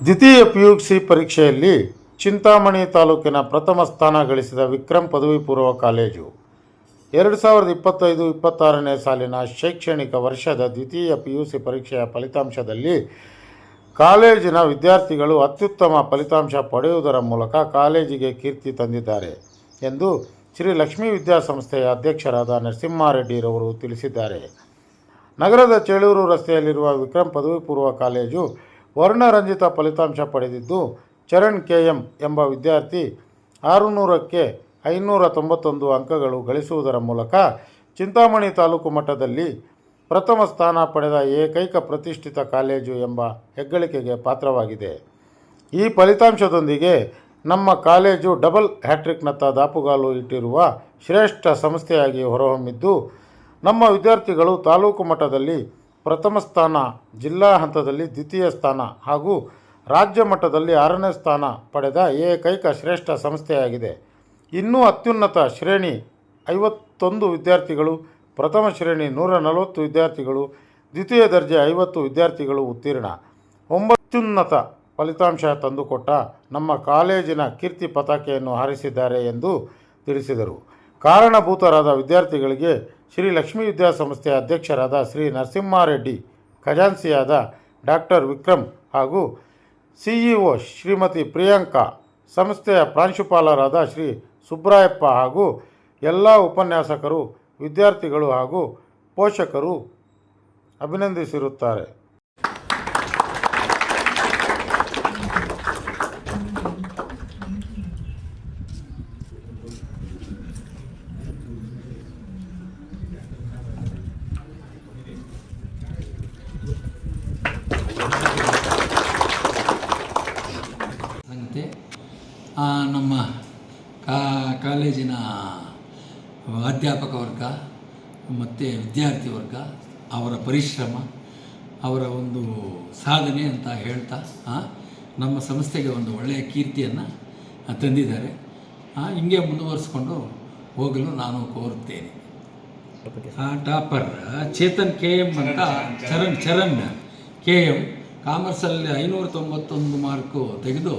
ದ್ವಿತೀಯ PUC ಪರೀಕ್ಷೆಯಲ್ಲಿ ಚಿಂತಾಮಣಿ ತಾಲೂಕಿನ ಪ್ರಥಮ ಸ್ಥಾನ ಗಳಿಸಿದ ವಿಕ್ರಮ್ ಪದವಿ ಪೂರ್ವ ಕಾಲೇಜು 2025-26ನೇ ಸಾಲಿನ ಶೈಕ್ಷಣಿಕ ವರ್ಷದ ದ್ವಿತೀಯ PUC ಪರೀಕ್ಷೆಯ ಫಲಿತಾಂಶದಲ್ಲಿ ಕಾಲೇಜಿನ ವಿದ್ಯಾರ್ಥಿಗಳು ಅತ್ಯುತ್ತಮ ಫಲಿತಾಂಶ ಪಡೆಯುವುದರ ಮೂಲಕ ಕಾಲೇಜಿಗೆ ಕೀರ್ತಿ ತಂದಿದ್ದಾರೆ ಎಂದು ಶ್ರೀ ಲಕ್ಷ್ಮೀ ವಿದ್ಯಾಸಂಸ್ಥೆಯ ಅಧ್ಯಕ್ಷರಾದ ನರಸಿಂಹಾರೆಡ್ಡಿರವರು ತಿಳಿಸಿದ್ದಾರೆ. ನಗರದ ಚೇಳೂರು ರಸ್ತೆಯಲ್ಲಿರುವ ವಿಕ್ರಮ್ ಪದವಿ ಪೂರ್ವ ಕಾಲೇಜು ವರ್ಣರಂಜಿತ ಫಲಿತಾಂಶ ಪಡೆದಿದ್ದು, ಚರಣ್ KM ಎಂಬ ವಿದ್ಯಾರ್ಥಿ 600ಕ್ಕೆ 591 ಅಂಕಗಳು ಗಳಿಸುವುದರ ಮೂಲಕ ಚಿಂತಾಮಣಿ ತಾಲೂಕು ಮಟ್ಟದಲ್ಲಿ ಪ್ರಥಮ ಸ್ಥಾನ ಪಡೆದ ಏಕೈಕ ಪ್ರತಿಷ್ಠಿತ ಕಾಲೇಜು ಎಂಬ ಹೆಗ್ಗಳಿಕೆಗೆ ಪಾತ್ರವಾಗಿದೆ. ಈ ಫಲಿತಾಂಶದೊಂದಿಗೆ ನಮ್ಮ ಕಾಲೇಜು ಡಬಲ್ ಹ್ಯಾಟ್ರಿಕ್ನತ್ತ ದಾಪುಗಾಲು ಇಟ್ಟಿರುವ ಶ್ರೇಷ್ಠ ಸಂಸ್ಥೆಯಾಗಿ ಹೊರಹೊಮ್ಮಿದ್ದು, ನಮ್ಮ ವಿದ್ಯಾರ್ಥಿಗಳು ತಾಲೂಕು ಮಟ್ಟದಲ್ಲಿ ಪ್ರಥಮ ಸ್ಥಾನ, ಜಿಲ್ಲಾ ಹಂತದಲ್ಲಿ ದ್ವಿತೀಯ ಸ್ಥಾನ ಹಾಗೂ ರಾಜ್ಯ ಮಟ್ಟದಲ್ಲಿ 6ನೇ ಸ್ಥಾನ ಪಡೆದ ಏಕೈಕ ಶ್ರೇಷ್ಠ ಸಂಸ್ಥೆಯಾಗಿದೆ. ಇನ್ನೂ ಅತ್ಯುನ್ನತ ಶ್ರೇಣಿ 51 ವಿದ್ಯಾರ್ಥಿಗಳು, ಪ್ರಥಮ ಶ್ರೇಣಿ 140 ವಿದ್ಯಾರ್ಥಿಗಳು, ದ್ವಿತೀಯ ದರ್ಜೆ 50 ವಿದ್ಯಾರ್ಥಿಗಳು ಉತ್ತೀರ್ಣ. 9 ಅತ್ಯುನ್ನತ ಫಲಿತಾಂಶ ತಂದುಕೊಟ್ಟ ನಮ್ಮ ಕಾಲೇಜಿನ ಕೀರ್ತಿ ಪತಾಕೆಯನ್ನು ಹಾರಿಸಿದ್ದಾರೆ ಎಂದು ತಿಳಿಸಿದರು. ಕಾರಣಭೂತರಾದ ವಿದ್ಯಾರ್ಥಿಗಳಿಗೆ ಶ್ರೀ ಲಕ್ಷ್ಮೀ ವಿದ್ಯಾಸಂಸ್ಥೆಯ ಅಧ್ಯಕ್ಷರಾದ ಶ್ರೀ ನರಸಿಂಹಾರೆಡ್ಡಿ, ಖಜಾನ್ಸಿಯಾದ ಡಾಕ್ಟರ್ ವಿಕ್ರಮ್ ಹಾಗೂ CEO ಶ್ರೀಮತಿ ಪ್ರಿಯಾಂಕಾ, ಸಂಸ್ಥೆಯ ಪ್ರಾಂಶುಪಾಲರಾದ ಶ್ರೀ ಸುಬ್ರಾಯಪ್ಪ ಹಾಗೂ ಎಲ್ಲ ಉಪನ್ಯಾಸಕರು, ವಿದ್ಯಾರ್ಥಿಗಳು ಹಾಗೂ ಪೋಷಕರು ಅಭಿನಂದಿಸಿರುತ್ತಾರೆ. ನಮ್ಮ ಕಾಲೇಜಿನ ಅಧ್ಯಾಪಕ ವರ್ಗ ಮತ್ತು ವಿದ್ಯಾರ್ಥಿ ವರ್ಗ ಅವರ ಪರಿಶ್ರಮ, ಅವರ ಒಂದು ಸಾಧನೆ ಅಂತ ಹೇಳ್ತಾ ನಮ್ಮ ಸಂಸ್ಥೆಗೆ ಒಂದು ಒಳ್ಳೆಯ ಕೀರ್ತಿಯನ್ನು ತಂದಿದ್ದಾರೆ. ಹಿಂಗೆ ಮುಂದುವರಿಸ್ಕೊಂಡು ಹೋಗಲು ನಾನು ಕೋರುತ್ತೇನೆ. ಟಾಪರ್ ಚೇತನ್ KM ಅಂತ ಚರಣ್ KM ಕಾಮರ್ಸಲ್ಲಿ 591 ಮಾರ್ಕು ತೆಗೆದು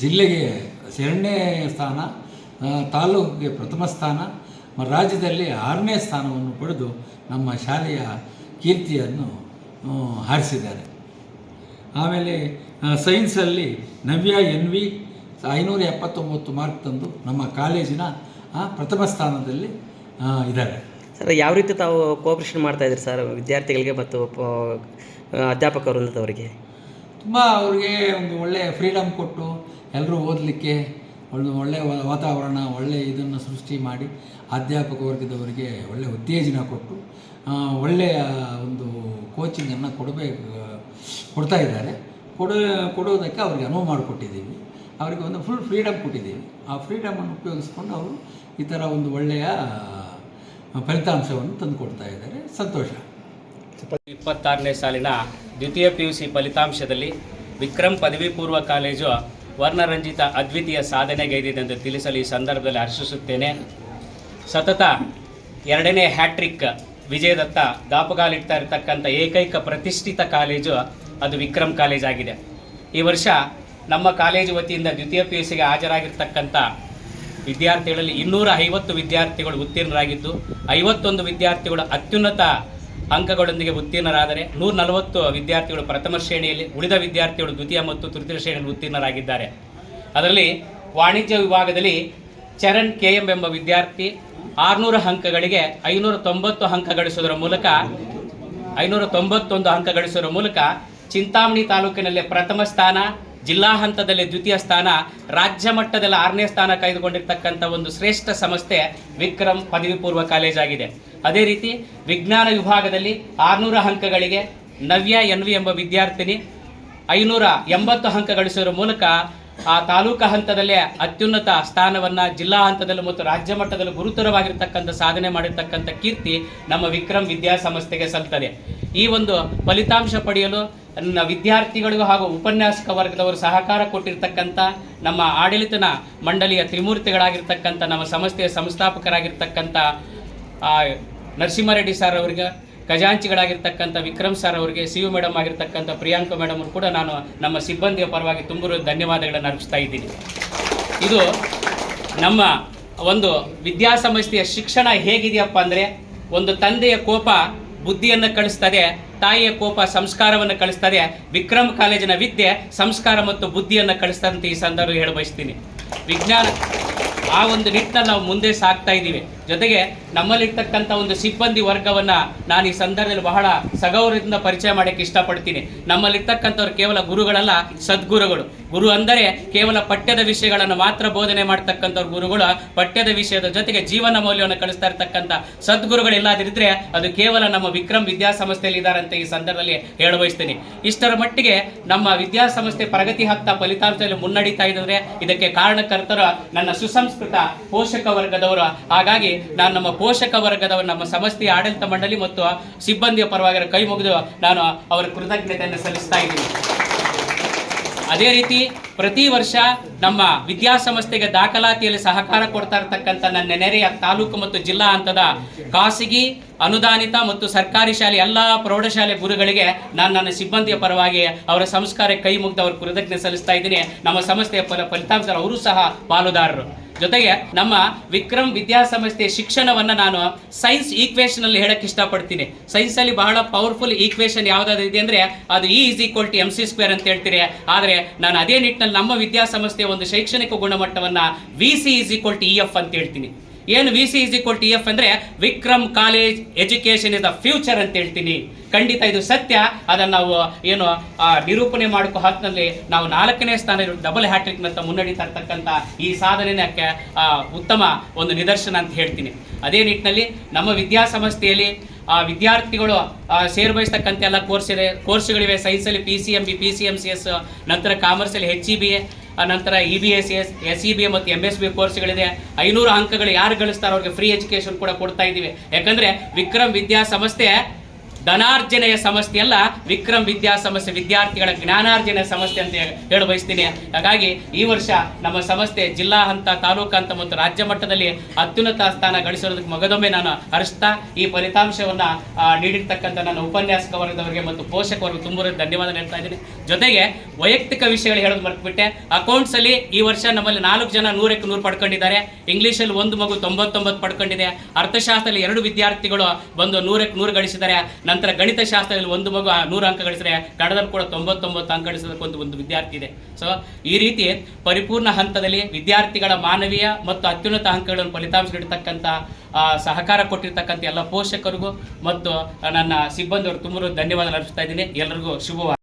ಜಿಲ್ಲೆಗೆ 2ನೇ ಸ್ಥಾನ, ತಾಲೂಕಿಗೆ ಪ್ರಥಮ ಸ್ಥಾನ, ರಾಜ್ಯದಲ್ಲಿ 6ನೇ ಸ್ಥಾನವನ್ನು ಪಡೆದು ನಮ್ಮ ಶಾಲೆಯ ಕೀರ್ತಿಯನ್ನು ಹಾರಿಸಿದ್ದಾರೆ. ಆಮೇಲೆ ಸೈನ್ಸಲ್ಲಿ ನವ್ಯ NV 579 ಮಾರ್ಕ್ ತಂದು ನಮ್ಮ ಕಾಲೇಜಿನ ಪ್ರಥಮ ಸ್ಥಾನದಲ್ಲಿ ಇದ್ದಾರೆ. ಸರ್, ಯಾವ ರೀತಿ ತಾವು ಕೋಆಪ್ರೇಷನ್ ಮಾಡ್ತಾಯಿದ್ದೀರಿ ಸರ್ ವಿದ್ಯಾರ್ಥಿಗಳಿಗೆ ಮತ್ತು ಅಧ್ಯಾಪಕ ವೃಂದದವರಿಗೆ? ತುಂಬ ಅವ್ರಿಗೆ ಒಂದು ಒಳ್ಳೆಯ ಫ್ರೀಡಮ್ ಕೊಟ್ಟು ಎಲ್ಲರೂ ಓದಲಿಕ್ಕೆ ಒಂದು ಒಳ್ಳೆಯ ವಾತಾವರಣ, ಒಳ್ಳೆಯ ಇದನ್ನು ಸೃಷ್ಟಿ ಮಾಡಿ ಅಧ್ಯಾಪಕ ವರ್ಗದವರಿಗೆ ಒಳ್ಳೆಯ ಉತ್ತೇಜನ ಕೊಟ್ಟು ಒಳ್ಳೆಯ ಒಂದು ಕೋಚಿಂಗನ್ನು ಕೊಡ್ತಾ ಇದ್ದಾರೆ. ಕೊಡೋದಕ್ಕೆ ಅವ್ರಿಗೆ ಅನುವು ಮಾಡಿಕೊಟ್ಟಿದ್ದೀವಿ. ಅವರಿಗೆ ಒಂದು ಫುಲ್ ಫ್ರೀಡಮ್ ಕೊಟ್ಟಿದ್ದೀವಿ. ಆ ಫ್ರೀಡಮನ್ನು ಉಪಯೋಗಿಸ್ಕೊಂಡು ಅವರು ಈ ಥರ ಒಂದು ಒಳ್ಳೆಯ ಫಲಿತಾಂಶವನ್ನು ತಂದುಕೊಡ್ತಾ ಇದ್ದಾರೆ. ಸಂತೋಷ. 26ನೇ ಸಾಲಿನ ದ್ವಿತೀಯ PUC ಫಲಿತಾಂಶದಲ್ಲಿ ವಿಕ್ರಮ್ ಪದವಿ ಪೂರ್ವ ಕಾಲೇಜು ವರ್ಣರಂಜಿತ ಅದ್ವಿತೀಯ ಸಾಧನೆಗೈದಿದೆ ಎಂದು ತಿಳಿಸಲು ಈ ಸಂದರ್ಭದಲ್ಲಿ ಹರ್ಷಿಸುತ್ತೇನೆ. ಸತತ 2ನೇ ಹ್ಯಾಟ್ರಿಕ್ ವಿಜಯದತ್ತ ದಾಪುಗಾಲಿಡ್ತಾ ಇರತಕ್ಕಂಥ ಏಕೈಕ ಪ್ರತಿಷ್ಠಿತ ಕಾಲೇಜು ಅದು ವಿಕ್ರಮ್ ಕಾಲೇಜ್ ಆಗಿದೆ. ಈ ವರ್ಷ ನಮ್ಮ ಕಾಲೇಜು ವತಿಯಿಂದ ದ್ವಿತೀಯ PUCಗೆ ಹಾಜರಾಗಿರ್ತಕ್ಕಂಥ ವಿದ್ಯಾರ್ಥಿಗಳಲ್ಲಿ 250 ವಿದ್ಯಾರ್ಥಿಗಳು ಉತ್ತೀರ್ಣರಾಗಿದ್ದು, 51 ವಿದ್ಯಾರ್ಥಿಗಳು ಅತ್ಯುನ್ನತ ಅಂಕಗಳೊಂದಿಗೆ ಉತ್ತೀರ್ಣರಾದರೆ 140 ವಿದ್ಯಾರ್ಥಿಗಳು ಪ್ರಥಮ ಶ್ರೇಣಿಯಲ್ಲಿ, ಉಳಿದ ವಿದ್ಯಾರ್ಥಿಗಳು ದ್ವಿತೀಯ ಮತ್ತು ತೃತೀಯ ಶ್ರೇಣಿಯಲ್ಲಿ ಉತ್ತೀರ್ಣರಾಗಿದ್ದಾರೆ. ಅದರಲ್ಲಿ ವಾಣಿಜ್ಯ ವಿಭಾಗದಲ್ಲಿ ಚರಣ್ KM ಎಂಬ ವಿದ್ಯಾರ್ಥಿ 600 ಅಂಕಗಳಿಗೆ 590 ಅಂಕ ಗಳಿಸುವುದರ ಮೂಲಕ 591 ಅಂಕ ಗಳಿಸುವುದರ ಮೂಲಕ ಚಿಂತಾಮಣಿ ತಾಲೂಕಿನಲ್ಲಿ ಪ್ರಥಮ ಸ್ಥಾನ, ಜಿಲ್ಲಾ ಹಂತದಲ್ಲಿ ದ್ವಿತೀಯ ಸ್ಥಾನ, ರಾಜ್ಯ ಮಟ್ಟದಲ್ಲಿ 6ನೇ ಸ್ಥಾನ ಕಾಯ್ದುಕೊಂಡಿರ್ತಕ್ಕಂಥ ಒಂದು ಶ್ರೇಷ್ಠ ಸಂಸ್ಥೆ ವಿಕ್ರಮ್ ಪದವಿ ಪೂರ್ವ ಕಾಲೇಜ್ ಆಗಿದೆ. ಅದೇ ರೀತಿ ವಿಜ್ಞಾನ ವಿಭಾಗದಲ್ಲಿ 600 ಅಂಕಗಳಿಗೆ ನವ್ಯ NV ಎಂಬ ವಿದ್ಯಾರ್ಥಿನಿ 580 ಅಂಕ ಗಳಿಸುವ ಮೂಲಕ ಆ ತಾಲೂಕಾ ಹಂತದಲ್ಲೇ ಅತ್ಯುನ್ನತ ಸ್ಥಾನವನ್ನು, ಜಿಲ್ಲಾ ಹಂತದಲ್ಲೂ ಮತ್ತು ರಾಜ್ಯ ಮಟ್ಟದಲ್ಲೂ ಗುರುತರವಾಗಿರ್ತಕ್ಕಂಥ ಸಾಧನೆ ಮಾಡಿರ್ತಕ್ಕಂಥ ಕೀರ್ತಿ ನಮ್ಮ ವಿಕ್ರಮ್ ವಿದ್ಯಾಸಂಸ್ಥೆಗೆ ಸಲ್ತದೆ. ಈ ಒಂದು ಫಲಿತಾಂಶ ಪಡೆಯಲು ವಿದ್ಯಾರ್ಥಿಗಳಿಗೂ ಹಾಗೂ ಉಪನ್ಯಾಸಕ ವರ್ಗದವರು ಸಹಕಾರ ಕೊಟ್ಟಿರ್ತಕ್ಕಂಥ ನಮ್ಮ ಆಡಳಿತ ಮಂಡಳಿಯ ತ್ರಿಮೂರ್ತಿಗಳಾಗಿರ್ತಕ್ಕಂಥ ನಮ್ಮ ಸಂಸ್ಥೆಯ ಸಂಸ್ಥಾಪಕರಾಗಿರ್ತಕ್ಕಂಥ ನರಸಿಂಹಾರೆಡ್ಡಿ ಸರ್ ಅವರಿಗೆ ಖಜಾಂಚಿಗಳಾಗಿರ್ತಕ್ಕಂಥ ವಿಕ್ರಮ್ ಸರ್ ಅವರಿಗೆ, ಸಿ ಯು ಮೇಡಮ್ ಆಗಿರ್ತಕ್ಕಂಥ ಪ್ರಿಯಾಂಕಾ ಮೇಡಮ್ ಕೂಡ ನಾನು ನಮ್ಮ ಸಿಬ್ಬಂದಿಯ ಪರವಾಗಿ ತುಂಬ ಧನ್ಯವಾದಗಳನ್ನು ಅರ್ಪಿಸ್ತಾ ಇದ್ದೀನಿ. ಇದು ನಮ್ಮ ಒಂದು ವಿದ್ಯಾಸಂಸ್ಥೆಯ ಶಿಕ್ಷಣ ಹೇಗಿದೆಯಪ್ಪ ಅಂದರೆ, ಒಂದು ತಂದೆಯ ಕೋಪ ಬುದ್ಧಿಯನ್ನು ಕಳಿಸ್ತದೆ, ತಾಯಿಯ ಕೋಪ ಸಂಸ್ಕಾರವನ್ನು ಕಳಿಸ್ತದೆ. ವಿಕ್ರಮ್ ಕಾಲೇಜಿನ ವಿದ್ಯೆ ಸಂಸ್ಕಾರ ಮತ್ತು ಬುದ್ಧಿಯನ್ನು ಕಳಿಸ್ತದೆ ಅಂತ ಈ ಸಂದರ್ಭ ಹೇಳ ಬಯಸ್ತೀನಿ. ವಿಜ್ಞಾನ ಆ ಒಂದು ನಿಟ್ಟಿನಲ್ಲಿ ನಾವು ಮುಂದೆ ಸಾಗ್ತಾ ಇದ್ದೀವಿ. ಜೊತೆಗೆ ನಮ್ಮಲ್ಲಿರ್ತಕ್ಕಂಥ ಒಂದು ಸಿಬ್ಬಂದಿ ವರ್ಗವನ್ನು ನಾನು ಈ ಸಂದರ್ಭದಲ್ಲಿ ಬಹಳ ಸಗೌರವದಿಂದ ಪರಿಚಯ ಮಾಡೋಕ್ಕೆ ಇಷ್ಟಪಡ್ತೀನಿ. ನಮ್ಮಲ್ಲಿರ್ತಕ್ಕಂಥವ್ರು ಕೇವಲ ಗುರುಗಳಲ್ಲ, ಸದ್ಗುರುಗಳು. ಗುರು ಅಂದರೆ ಕೇವಲ ಪಠ್ಯದ ವಿಷಯಗಳನ್ನು ಮಾತ್ರ ಬೋಧನೆ ಮಾಡ್ತಕ್ಕಂಥವ್ರು ಗುರುಗಳು. ಪಠ್ಯದ ವಿಷಯದ ಜೊತೆಗೆ ಜೀವನ ಮೌಲ್ಯವನ್ನು ಕಳಿಸ್ತಾ ಇರ್ತಕ್ಕಂಥ ಸದ್ಗುರುಗಳೆಲ್ಲಾದಿರಿದ್ರೆ ಅದು ಕೇವಲ ನಮ್ಮ ವಿಕ್ರಮ್ ವಿದ್ಯಾಸಂಸ್ಥೆಯಲ್ಲಿ ಇದ್ದಾರೆ ಅಂತ ಈ ಸಂದರ್ಭದಲ್ಲಿ ಹೇಳ ಬಯಸ್ತೀನಿ. ಇಷ್ಟರ ಮಟ್ಟಿಗೆ ನಮ್ಮ ವಿದ್ಯಾಸಂಸ್ಥೆ ಪ್ರಗತಿ ಹತ್ತ ಫಲಿತಾಂಶದಲ್ಲಿ ಮುನ್ನಡೀತಾ ಇದ್ದರೆ ಇದಕ್ಕೆ ಕಾರಣಕರ್ತರು ನನ್ನ ಸುಸಂಸ್ಕೃತ ಪೋಷಕ ವರ್ಗದವರು. ಹಾಗಾಗಿ ನಾನು ನಮ್ಮ ಪೋಷಕ ವರ್ಗದವರು, ನಮ್ಮ ಸಂಸ್ಥೆಯ ಆಡಳಿತ ಮಂಡಳಿ ಮತ್ತು ಸಿಬ್ಬಂದಿಯ ಪರವಾಗಿ ಕೈ ಮುಗಿದು ನಾನು ಅವರ ಕೃತಜ್ಞತೆಯನ್ನು ಸಲ್ಲಿಸ್ತಾ ಇದ್ದೀನಿ. ಅದೇ ರೀತಿ ಪ್ರತಿ ವರ್ಷ ನಮ್ಮ ವಿದ್ಯಾಸಂಸ್ಥೆಗೆ ದಾಖಲಾತಿಯಲ್ಲಿ ಸಹಕಾರ ಕೊಡ್ತಾ ಇರತಕ್ಕಂಥ ನನ್ನ ನೆರೆಯ ತಾಲೂಕು ಮತ್ತು ಜಿಲ್ಲಾ ಹಂತದ ಖಾಸಗಿ, ಅನುದಾನಿತ ಮತ್ತು ಸರ್ಕಾರಿ ಶಾಲೆ ಎಲ್ಲ ಪ್ರೌಢಶಾಲೆ ಗುರುಗಳಿಗೆ ನಾನು ನನ್ನ ಸಿಬ್ಬಂದಿಯ ಪರವಾಗಿ ಅವರ ಸಂಸ್ಕಾರಕ್ಕೆ ಕೈ ಮುಗಿದು ಅವರ ಕೃತಜ್ಞತೆ ಸಲ್ಲಿಸ್ತಾ ಇದ್ದೀನಿ. ನಮ್ಮ ಸಂಸ್ಥೆಯ ಫಲಿತಾಂಶದಲ್ಲಿ ಅವರು ಸಹ ಪಾಲುದಾರರು. ಜೊತೆಗೆ ನಮ್ಮ ವಿಕ್ರಮ್ ವಿದ್ಯಾಸಂಸ್ಥೆಯ ಶಿಕ್ಷಣವನ್ನು ನಾನು ಸೈನ್ಸ್ ಈಕ್ವೇಷನಲ್ಲಿ ಹೇಳಕ್ಕೆ ಇಷ್ಟಪಡ್ತೀನಿ. ಸೈನ್ಸಲ್ಲಿ ಬಹಳ ಪವರ್ಫುಲ್ ಈಕ್ವೇಷನ್ ಯಾವುದಾದ್ರು ಇದೆ ಅಂದರೆ ಅದು E=mc² ಅಂತ ಹೇಳ್ತೀರಿ. ಆದರೆ ನಾನು ಅದೇ ನಿಟ್ಟಿನಲ್ಲಿ ನಮ್ಮ ವಿದ್ಯಾಸಂಸ್ಥೆಯ ಒಂದು ಶೈಕ್ಷಣಿಕ ಗುಣಮಟ್ಟವನ್ನು VC=EF ಅಂತ ಹೇಳ್ತೀನಿ. ಏನು VC=EF ಅಂದರೆ Vikram college education is the future ಅಂತ ಹೇಳ್ತೀನಿ. ಖಂಡಿತ ಇದು ಸತ್ಯ. ಅದನ್ನು ನಾವು ಏನು ನಿರೂಪಣೆ ಮಾಡಿಕೊ ಹೊತ್ತಿನಲ್ಲಿ ನಾವು 4ನೇ ಸ್ಥಾನ ಡಬಲ್ ಹ್ಯಾಟ್ರಿಕ್ನಂತ ಮುನ್ನಡೀತಾ ಇರ್ತಕ್ಕಂಥ ಈ ಸಾಧನೆಗೆ ಉತ್ತಮ ಒಂದು ನಿದರ್ಶನ ಅಂತ ಹೇಳ್ತೀನಿ. ಅದೇ ನಿಟ್ಟಿನಲ್ಲಿ ನಮ್ಮ ವಿದ್ಯಾಸಂಸ್ಥೆಯಲ್ಲಿ ವಿದ್ಯಾರ್ಥಿಗಳು ಸೇರ್ಬಯಸ್ತಕ್ಕಂಥ ಎಲ್ಲ ಕೋರ್ಸ್ಗಳಿವೆ. ಸೈನ್ಸಲ್ಲಿ PCMB, PCMCS, ನಂತರ ಕಾಮರ್ಸಲ್ಲಿ HEBA, ನಂತರ EBSS, SEBA ಮತ್ತು MSB ಕೋರ್ಸ್ಗಳಿದೆ. 500 ಅಂಕಗಳು ಯಾರು ಗಳಿಸ್ತಾರೋ ಅವ್ರಿಗೆ ಫ್ರೀ ಎಜುಕೇಷನ್ ಕೂಡ ಕೊಡ್ತಾ ಇದ್ದೀವಿ. ಯಾಕಂದರೆ ವಿಕ್ರಮ್ ವಿದ್ಯಾಸಂಸ್ಥೆ ಧನಾರ್ಜನೆಯ ಸಂಸ್ಥೆ ಅಲ್ಲ, ವಿಕ್ರಮ್ ವಿದ್ಯಾಸಂಸ್ಥೆ ವಿದ್ಯಾರ್ಥಿಗಳ ಜ್ಞಾನಾರ್ಜನೆಯ ಸಂಸ್ಥೆ ಅಂತ ಹೇಳ ಬಯಸ್ತೀನಿ. ಹಾಗಾಗಿ ಈ ವರ್ಷ ನಮ್ಮ ಸಂಸ್ಥೆ ಜಿಲ್ಲಾ ಹಂತ, ತಾಲೂಕು ಹಂತ ಮತ್ತು ರಾಜ್ಯ ಮಟ್ಟದಲ್ಲಿ ಅತ್ಯುನ್ನತ ಸ್ಥಾನ ಗಳಿಸಿರೋದಕ್ಕೆ ಮಗದೊಮ್ಮೆ ನಾನು ಹರಿಸ್ತಾ ಈ ಫಲಿತಾಂಶವನ್ನು ನೀಡಿರ್ತಕ್ಕಂಥ ನನ್ನ ಉಪನ್ಯಾಸಕ ವರ್ಗದವರಿಗೆ ಮತ್ತು ಪೋಷಕ ವರ್ಗ ತುಂಬ ಧನ್ಯವಾದ ಹೇಳ್ತಾ ಇದ್ದೀನಿ. ಜೊತೆಗೆ ವೈಯಕ್ತಿಕ ವಿಷಯಗಳು ಹೇಳೋದು ಮರೆತುಬಿಟ್ಟೆ. ಅಕೌಂಟ್ಸಲ್ಲಿ ಈ ವರ್ಷ ನಮ್ಮಲ್ಲಿ 4 ಜನ 100ಕ್ಕೆ 100 ಪಡ್ಕೊಂಡಿದ್ದಾರೆ. ಇಂಗ್ಲೀಷಲ್ಲಿ 1 ಮಗು 99 ಪಡ್ಕೊಂಡಿದೆ. ಅರ್ಥಶಾಸ್ತ್ರದಲ್ಲಿ 2 ವಿದ್ಯಾರ್ಥಿಗಳು ಬಂದು 100ಕ್ಕೆ 100 ಗಳಿಸಿದ್ದಾರೆ. ನಂತರ ಗಣಿತಶಾಸ್ತ್ರದಲ್ಲಿ 1 ಮಗು 100 ಅಂಕ ಗಳಿಸಿದರೆ, ಕನ್ನಡದಲ್ಲಿ ಕೂಡ 99 ಅಂಕ ಗಳಿಸೋದಕ್ಕೆ ಒಂದು ವಿದ್ಯಾರ್ಥಿ ಇದೆ. ಸೊ ಈ ರೀತಿ ಪರಿಪೂರ್ಣ ಹಂತದಲ್ಲಿ ವಿದ್ಯಾರ್ಥಿಗಳ ಮಾನವೀಯ ಮತ್ತು ಅತ್ಯುನ್ನತ ಅಂಕಗಳನ್ನು ಫಲಿತಾಂಶ ನೀಡತಕ್ಕಂಥ ಸಹಕಾರ ಕೊಟ್ಟಿರ್ತಕ್ಕಂಥ ಎಲ್ಲ ಪೋಷಕರಿಗೂ ಮತ್ತು ನನ್ನ ಸಿಬ್ಬಂದಿಯವರು ತುಂಬ ಧನ್ಯವಾದ ಅರ್ಪಿಸ್ತಾ ಇದ್ದೀನಿ. ಎಲ್ಲರಿಗೂ ಶುಭವಾಗಲಿ.